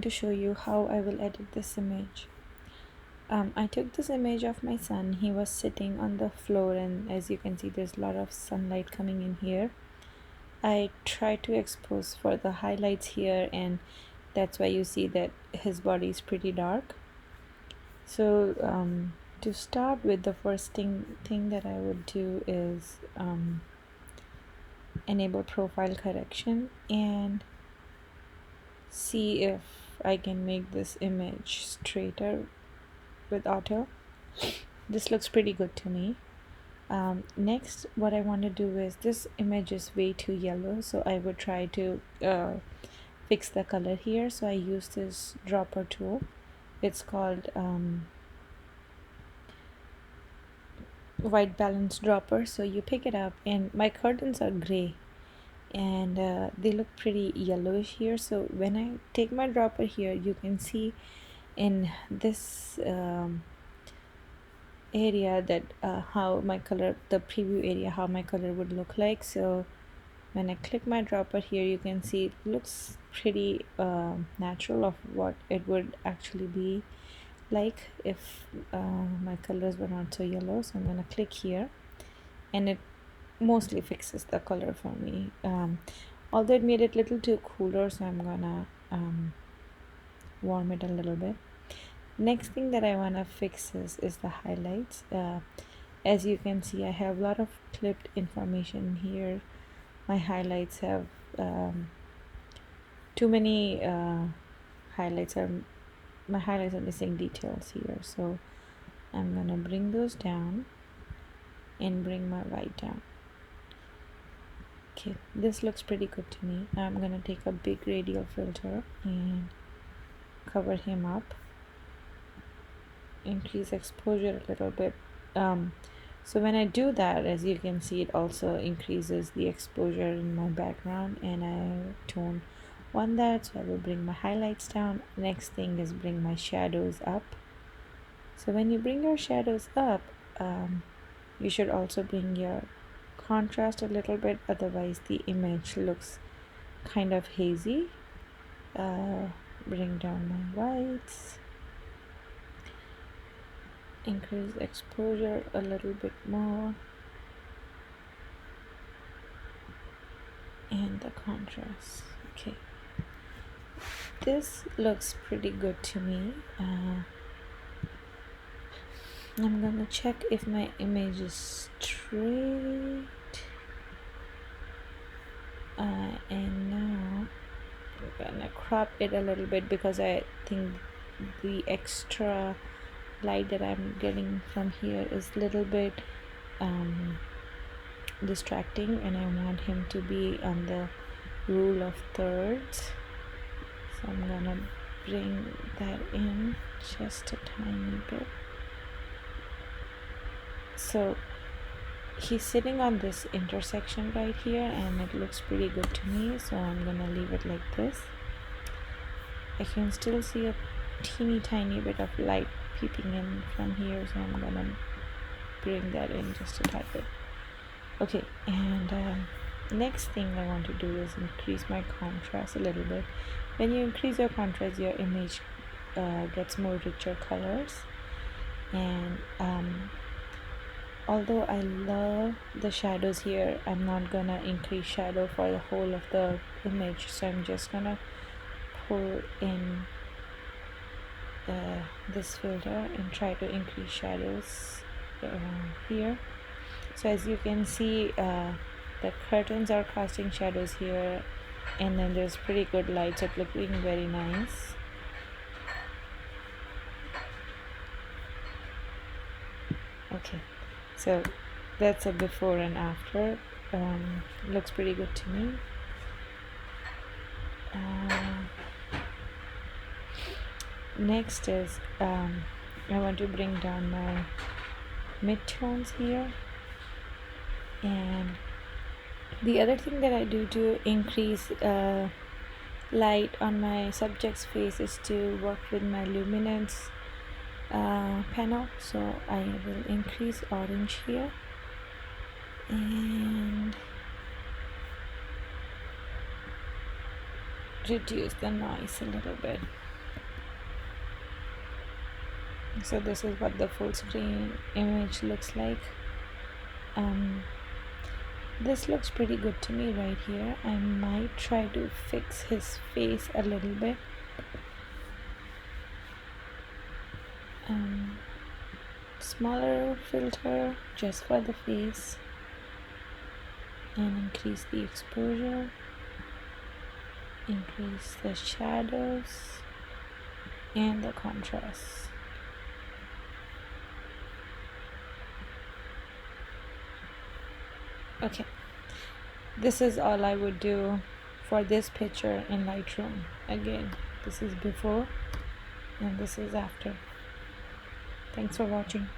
To show you how I will edit this image. I took this image of my son. He was sitting on the floor, and as you can see, there's a lot of sunlight coming in here. I tried to expose for the highlights here, and that's why you see that his body is pretty dark. So to start with, the first thing that I would do is enable profile correction and see if I can make this image straighter with auto. This looks pretty good to me. Next, what I want to do is, this image is way too yellow, so I would try to fix the color here. So I use this dropper tool. It's called white balance dropper. So you pick it up, and my curtains are gray and they look pretty yellowish here. So when I take my dropper here, you can see in this area that how my color, the preview area, how my color would look like. So when I click my dropper here, you can see it looks pretty natural of what it would actually be like if my colors were not so yellow. So I'm gonna click here, and it mostly fixes the color for me, although it made it a little too cooler, so I'm gonna warm it a little bit. Next thing that I want to fix is the highlights. As you can see, I have a lot of clipped information here. My highlights have too many highlights. My highlights are missing details here, so I'm gonna bring those down and bring my white down. Okay, this looks pretty good to me. I'm gonna take a big radial filter and cover him up, increase exposure a little bit. So when I do that, as you can see, it also increases the exposure in my background, and I want that, so I will bring my highlights down. Next thing is bring my shadows up. So when you bring your shadows up, you should also bring your contrast a little bit, otherwise the image looks kind of hazy. Bring down my whites, increase exposure a little bit more, and the contrast. Okay, this looks pretty good to me. I'm gonna check if my image is straight, and now I'm gonna crop it a little bit because I think the extra light that I'm getting from here is a little bit distracting, and I want him to be on the rule of thirds. So I'm gonna bring that in just a tiny bit. So he's sitting on this intersection right here, and it looks pretty good to me, so I'm gonna leave it like this. I can still see a teeny tiny bit of light peeping in from here, so I'm gonna bring that in just a tad bit. Okay, and next thing I want to do is increase my contrast a little bit. When you increase your contrast, your image gets more richer colors. And although I love the shadows here, I'm not gonna increase shadow for the whole of the image, so I'm just gonna pull in this filter and try to increase shadows here. So as you can see, the curtains are casting shadows here, and then there's pretty good light, so it's looking very nice. Okay, so that's a before and after. Looks pretty good to me. Next is I want to bring down my midtones here, and the other thing that I do to increase light on my subject's face is to work with my luminance panel. So I will increase orange here and reduce the noise a little bit. So this is what the full screen image looks like. This looks pretty good to me right here. I might try to fix his face a little bit. Smaller filter just for the face, and increase the exposure, increase the shadows and the contrast. Okay, this is all I would do for this picture in Lightroom. Again, this is before and this is after. Thanks for watching.